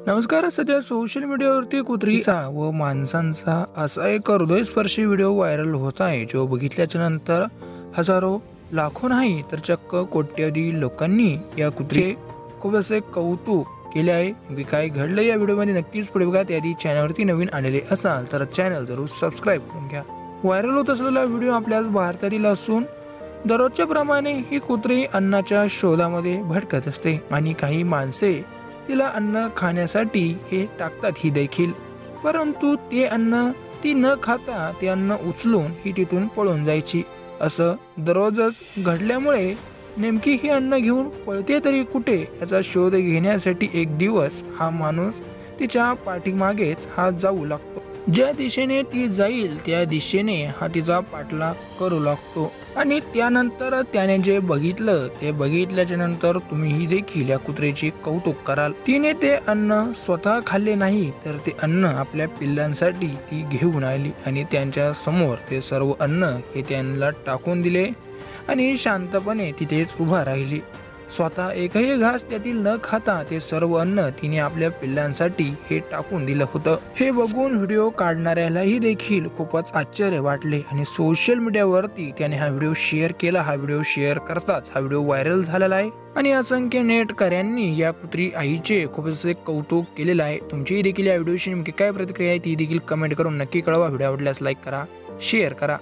नमस्कार. सध्या सोशल मीडियावरती कुत्रीचा व माणसांचा असा एक हृदयस्पर्शी व्हिडिओ व्हायरल होत आहे, जो बघितल्याच्या नंतर हजारो लाखो नाही तर चक्क कोट्यवधी लोकांनी या कुत्रीचे खूप असे कौतुक केले आहे. काय घडलं या व्हिडिओमध्ये नक्कीच पुढे बघा. त्याआधी चॅनलवरती नवीन आलेले असाल तर चॅनल जरूर सबस्क्राईब करून घ्या. व्हायरल होत असलेला व्हिडिओ आपल्याच भारतातील असून दररोजच्या प्रमाणे ही कुत्री अन्नाच्या शोधामध्ये भटकत असते आणि काही माणसे तिला अन्न खाण्यासाठी हे टाकतात ही देखील, परंतु ते अन्न ती न खाता ते अन्न उचलून ही तिथून पळून जायची. असं दररोजच घडल्यामुळे नेमकी ही अन्न घेऊन पळते तरी कुठे याचा शोध घेण्यासाठी एक दिवस हा माणूस तिच्या पाठीमागेच हा जाऊ लागतो. ज्या दिशेने ती जाईल त्या दिशेने हा तिचा पाठलाग करू लागतो आणि त्यानंतर त्याने जे बघितलं ते बघितल्याच्या नंतर तुम्हीही देखील या कुत्रीचे कौतुक कराल. तिने ते अन्न स्वतः खाल्ले नाही तर ते अन्न आपल्या पिल्लांसाठी ती घेऊन आली आणि त्यांच्या समोर ते सर्व अन्न हे त्यांना टाकून दिले आणि शांतपणे तिथेच उभा राहिली. स्वतः एकही घास त्यातील न खाता ते सर्व अन्न तिने आपल्या पिल्लांसाठी हे टाकून दिलं होतं. हे बघून व्हिडिओ काढणाऱ्यालाही देखील खूपच आश्चर्य वाटले आणि सोशल मीडियावरती त्याने हा व्हिडिओ शेअर केला. हा व्हिडिओ शेअर करताच हा व्हिडिओ व्हायरल झालेला आहे आणि असंख्य नेटकऱ्यांनी या कुत्री आईचे खूप असे कौतुक केलेलं आहे. तुमची देखील या व्हिडिओशी नेमकी काय प्रतिक्रिया आहे ती देखील कमेंट करून नक्की कळवा. व्हिडिओ आवडल्यास लाईक करा, शेअर करा.